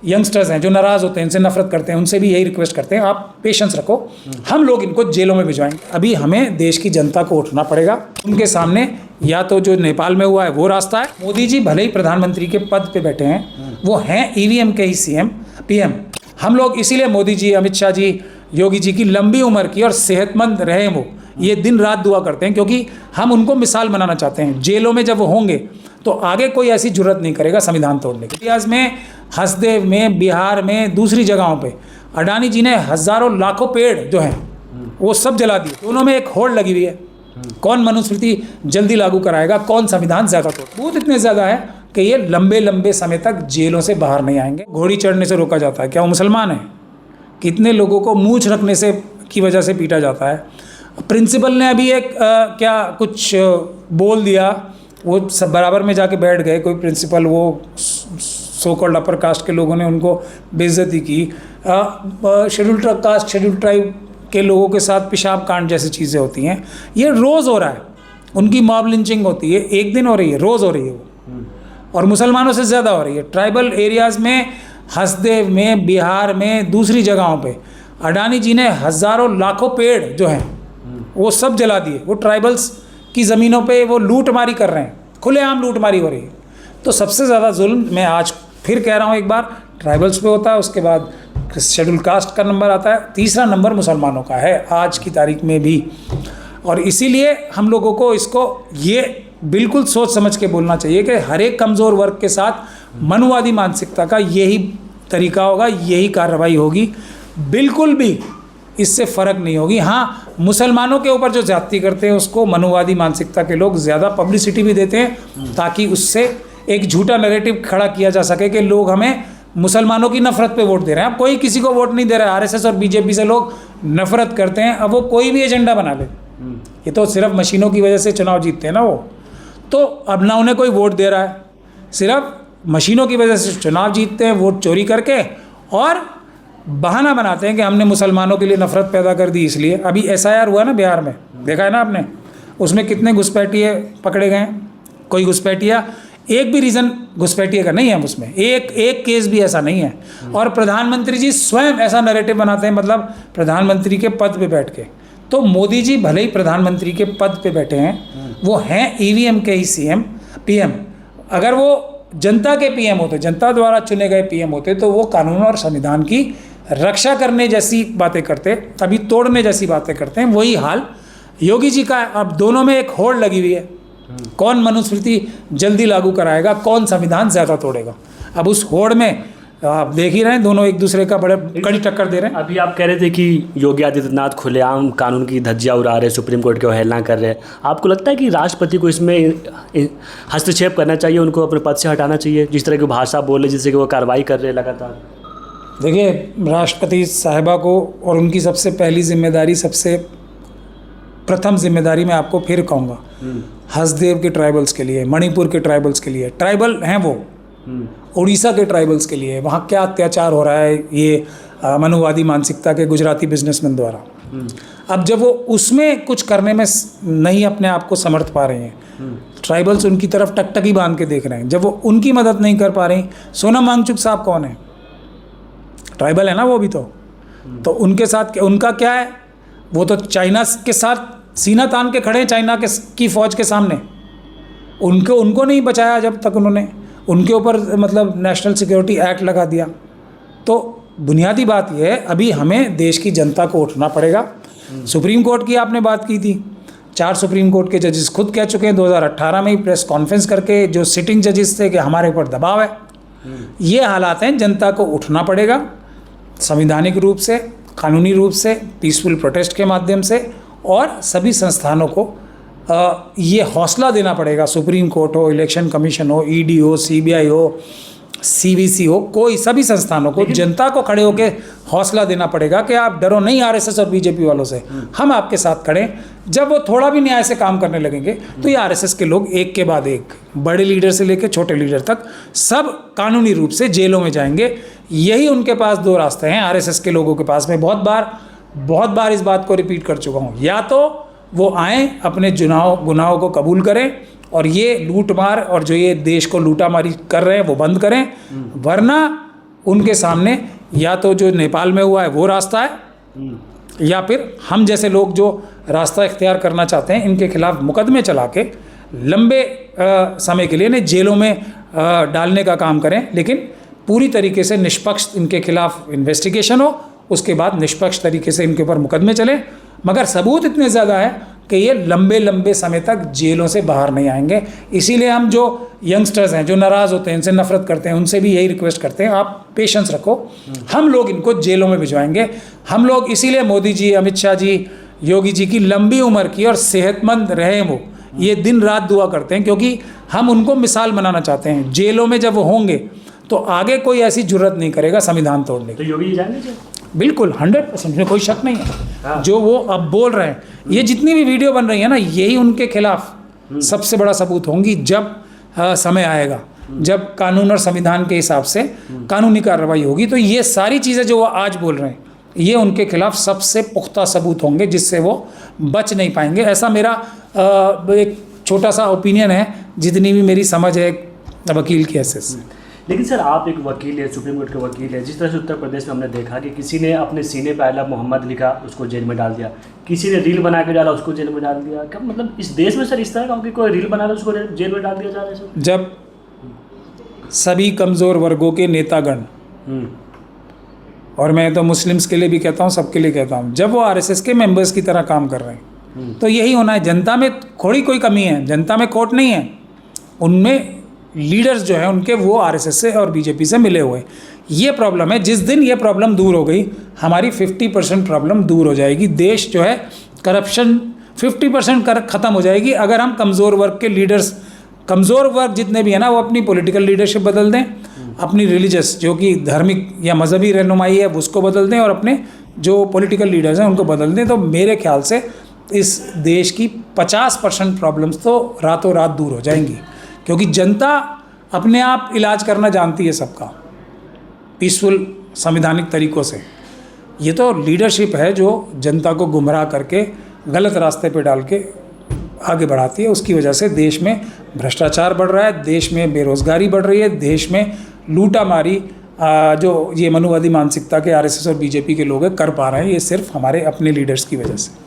Youngsters हैं जो नाराज़ होते हैं, इनसे नफरत करते हैं, उनसे भी यही रिक्वेस्ट करते हैं आप पेशेंस रखो, हम लोग इनको जेलों में भिजवाएंगे। अभी हमें देश की जनता को उठना पड़ेगा। उनके सामने या तो जो नेपाल में हुआ है वो रास्ता है। मोदी जी भले ही प्रधानमंत्री के पद पे बैठे हैं, वो हैं ईवीएम के ही सीएम पीएम। हम लोग इसीलिए मोदी जी, अमित शाह जी, योगी जी की लंबी उम्र की और सेहतमंद रहे वो, ये दिन रात दुआ करते हैं, क्योंकि हम उनको मिसाल बनाना चाहते हैं। जेलों में जब वो होंगे तो आगे कोई ऐसी जुर्रत नहीं करेगा संविधान तोड़ने की। इतिहास में, हसदेव में, बिहार में, दूसरी जगहों पे अडानी जी ने हजारों लाखों पेड़ जो हैं वो सब जला दिए। दोनों में एक होड़ लगी हुई है, कौन मनुस्मृति जल्दी लागू कराएगा, कौन संविधान ज़्यादा तोड़। बूथ इतने ज़्यादा है कि ये लंबे लंबे समय तक जेलों से बाहर नहीं आएंगे। घोड़ी चढ़ने से रोका जाता है, क्या वो मुसलमान है? कितने लोगों को मूंछ रखने से की वजह से पीटा जाता है। प्रिंसिपल ने अभी एक क्या कुछ बोल दिया, वो सब बराबर में जाके बैठ गए। कोई प्रिंसिपल, वो सो कॉल्ड अपर कास्ट के लोगों ने उनको बेइज्जती की। शेड्यूल कास्ट, शेड्यूल ट्राइब के लोगों के साथ पेशाब कांड जैसी चीज़ें होती हैं। ये रोज़ हो रहा है। उनकी मॉब लिंचिंग होती है, एक दिन हो रही है, रोज़ हो रही है वो, और मुसलमानों से ज़्यादा हो रही है। ट्राइबल एरियाज़ में, हसदेव में, बिहार में, दूसरी जगहों पे अडानी जी ने हज़ारों लाखों पेड़ जो हैं वो सब जला दिए। वो ट्राइबल्स की ज़मीनों पे वो लूटमारी कर रहे हैं, खुलेआम लूटमारी हो रही है। तो सबसे ज़्यादा जुल्म, मैं आज फिर कह रहा हूँ एक बार, ट्राइबल्स पे होता है, उसके बाद शेड्यूल कास्ट का नंबर आता है, तीसरा नंबर मुसलमानों का है आज की तारीख में भी। और इसीलिए हम लोगों को इसको ये बिल्कुल सोच समझ के बोलना चाहिए कि हर एक कमज़ोर वर्ग के साथ मनुवादी मानसिकता का यही तरीका होगा, यही कार्रवाई होगी, बिल्कुल भी इससे फ़र्क नहीं होगी। हाँ, मुसलमानों के ऊपर जो ज़्यादती करते हैं उसको मनुवादी मानसिकता के लोग ज़्यादा पब्लिसिटी भी देते हैं, ताकि उससे एक झूठा नैरेटिव खड़ा किया जा सके कि लोग हमें मुसलमानों की नफ़रत पे वोट दे रहे हैं। अब कोई किसी को वोट नहीं दे रहा है। आरएसएस और बीजेपी से लोग नफ़रत करते हैं, अब वो कोई भी एजेंडा बना ले। ये तो सिर्फ मशीनों की वजह से चुनाव जीतते हैं ना वो, तो अब ना उन्हें कोई वोट दे रहा है, सिर्फ मशीनों की वजह से चुनाव जीतते हैं, वोट चोरी करके, और बहाना बनाते हैं कि हमने मुसलमानों के लिए नफ़रत पैदा कर दी। इसलिए अभी एसआईआर हुआ ना बिहार में, देखा है ना आपने, उसमें कितने घुसपैठिए पकड़े गए। कोई घुसपैठिया, एक भी रीज़न घुसपैठिए का नहीं है उसमें, एक केस भी ऐसा नहीं है। और प्रधानमंत्री जी स्वयं ऐसा नैरेटिव बनाते हैं, मतलब प्रधानमंत्री के पद पे बैठ के। तो मोदी जी भले ही प्रधानमंत्री के पद पे बैठे हैं, वो हैं ईवीएम के ही सीएम पीएम। अगर वो जनता के पीएम होते, जनता द्वारा चुने गए पीएम होते, तो वो कानून और संविधान की रक्षा करने जैसी बातें करते, अभी तोड़ने जैसी बातें करते हैं। वही हाल योगी जी का है। अब दोनों में एक होड़ लगी हुई है, कौन मनुस्मृति जल्दी लागू कराएगा, कौन संविधान ज़्यादा तोड़ेगा। अब उस होड़ में आप देख ही रहे हैं, दोनों एक दूसरे का बड़े कड़ी टक्कर दे रहे हैं। अभी आप कह रहे थे कि योगी आदित्यनाथ खुलेआम कानून की धज्जियां उड़ा रहे हैं, सुप्रीम कोर्ट की अवहेलना कर रहे हैं। आपको लगता है कि राष्ट्रपति को इसमें हस्तक्षेप करना चाहिए, उनको अपने पद से हटाना चाहिए, जिस तरह की भाषा बोले, जिससे कि वो कार्रवाई कर रहे हैं लगातार? देखिए, राष्ट्रपति साहिबा को और उनकी सबसे पहली जिम्मेदारी, सबसे प्रथम जिम्मेदारी मैं आपको फिर कहूँगा, हसदेव के ट्राइबल्स के लिए, मणिपुर के ट्राइबल्स के लिए, ट्राइबल हैं वो, उड़ीसा के ट्राइबल्स के लिए, वहाँ क्या अत्याचार हो रहा है ये मनुवादी मानसिकता के गुजराती बिजनेसमैन द्वारा। अब जब वो उसमें कुछ करने में नहीं अपने आप को समर्थ पा रहे हैं, ट्राइबल्स उनकी तरफ टकटकी बांध के देख रहे हैं, जब वो उनकी मदद नहीं कर पा रही। सोनम वांगचुक साहब कौन है? ट्राइबल है ना वो भी, तो उनके साथ उनका क्या है? वो तो चाइना के साथ सीना तान के खड़े हैं, चाइना की फ़ौज के सामने। उनको नहीं बचाया जब तक उन्होंने, उनके ऊपर मतलब नेशनल सिक्योरिटी एक्ट लगा दिया। तो बुनियादी बात यह है, अभी हमें देश की जनता को उठना पड़ेगा। सुप्रीम कोर्ट की आपने बात की थी, 4 सुप्रीम कोर्ट के जजेस खुद कह चुके हैं 2018 में ही प्रेस कॉन्फ्रेंस करके, जो सिटिंग जजेस थे, कि हमारे ऊपर दबाव है। ये हालात हैं, जनता को उठना पड़ेगा संवैधानिक रूप से, कानूनी रूप से, पीसफुल प्रोटेस्ट के माध्यम से, और सभी संस्थानों को ये हौसला देना पड़ेगा। सुप्रीम कोर्ट हो, इलेक्शन कमीशन हो, ईडी हो, सीबीआई हो, सीवीसी हो, कोई सभी संस्थानों को, जनता को खड़े होकर हौसला देना पड़ेगा कि आप डरो नहीं आरएसएस और बीजेपी वालों से, हम आपके साथ खड़े। जब वो थोड़ा भी न्याय से काम करने लगेंगे तो ये आरएसएस के लोग एक के बाद एक, बड़े लीडर से लेकर छोटे लीडर तक, सब कानूनी रूप से जेलों में जाएंगे। यही उनके पास 2 रास्ते हैं आरएसएस के लोगों के पास। मैं बहुत बार इस बात को रिपीट कर चुका हूँ, या तो वो आएँ, अपने गुनाहों को कबूल करें, और ये लूट मार और जो ये देश को लूटा मारी कर रहे हैं वो बंद करें, वरना उनके सामने या तो जो नेपाल में हुआ है वो रास्ता है, या फिर हम जैसे लोग जो रास्ता इख्तियार करना चाहते हैं इनके खिलाफ मुकदमे चला के लंबे समय के लिए इन्हें जेलों में डालने का काम करें, लेकिन पूरी तरीके से निष्पक्ष इनके खिलाफ इन्वेस्टिगेशन हो, उसके बाद निष्पक्ष तरीके से इनके ऊपर मुकदमे चले। मगर सबूत इतने ज़्यादा है कि ये लंबे लंबे समय तक जेलों से बाहर नहीं आएंगे। इसीलिए हम जो यंगस्टर्स हैं जो नाराज़ होते हैं, इनसे नफरत करते हैं, उनसे भी यही रिक्वेस्ट करते हैं आप पेशेंस रखो, हम लोग इनको जेलों में भिजवाएंगे। हम लोग इसीलिए मोदी जी, अमित शाह जी, योगी जी की लंबी उम्र की और सेहतमंद रहें वो, ये दिन रात दुआ करते हैं, क्योंकि हम उनको मिसाल बनाना चाहते हैं। जेलों में जब वो होंगे तो आगे कोई ऐसी जुर्रत नहीं करेगा संविधान तोड़ने की। तो योगी जी जाएंगे जी? बिल्कुल 100%, में कोई शक नहीं है। जो वो अब बोल रहे हैं, ये जितनी भी वीडियो बन रही है ना, यही उनके खिलाफ सबसे बड़ा सबूत होंगी जब समय आएगा, जब कानून और संविधान के हिसाब से कानूनी कार्रवाई होगी। तो ये सारी चीज़ें जो वो आज बोल रहे हैं, ये उनके खिलाफ सबसे पुख्ता सबूत होंगे जिससे वो बच नहीं पाएंगे। ऐसा मेरा एक छोटा सा ओपिनियन है, जितनी भी मेरी समझ है वकील की हैसियत से। लेकिन सर, आप एक वकील है, सुप्रीम कोर्ट के वकील है। जिस तरह से उत्तर प्रदेश में हमने देखा कि किसी ने अपने सीने पर आई लव मोहम्मद लिखा, उसको जेल में डाल दिया, किसी ने रील बना के डाला, उसको जेल में डाल दिया। क्या मतलब इस देश में सर इस तरह का कि कोई रील बना रहा है उसको जेल में डाल दिया जा रहा है सर? जब सभी कमज़ोर वर्गों के नेतागण, और मैं तो मुस्लिम्स के लिए भी कहता हूँ, सबके लिए कहता हूँ, जब वो आरएसएस के मेंबर्स की तरह काम कर रहे हैं तो यही होना है। जनता में थोड़ी कोई कमी है, जनता में खोट नहीं है, उनमें लीडर्स जो हैं उनके वो आरएसएस से और बीजेपी से मिले हुए। ये प्रॉब्लम है। जिस दिन ये प्रॉब्लम दूर हो गई, हमारी 50% प्रॉब्लम दूर हो जाएगी। देश जो है करप्शन 50% ख़त्म हो जाएगी अगर हम कमज़ोर वर्ग के लीडर्स, कमज़ोर वर्ग जितने भी हैं ना, वो अपनी पॉलिटिकल लीडरशिप बदल दें, अपनी रिलीजियस जो कि धार्मिक या मजहबी रहनुमाई है उसको बदल दें, और अपने जो पॉलिटिकल लीडर्स हैं उनको बदल दें। तो मेरे ख्याल से इस देश की 50% प्रॉब्लम्स तो रातों रात दूर हो जाएंगी, क्योंकि जनता अपने आप इलाज करना जानती है सबका, पीसफुल संवैधानिक तरीक़ों से। ये तो लीडरशिप है जो जनता को गुमराह करके गलत रास्ते पे डाल के आगे बढ़ाती है। उसकी वजह से देश में भ्रष्टाचार बढ़ रहा है, देश में बेरोज़गारी बढ़ रही है, देश में लूटा मारी जो ये मनुवादी मानसिकता के आरएसएस और बीजेपी के लोग कर पा रहे हैं, ये सिर्फ हमारे अपने लीडर्स की वजह से।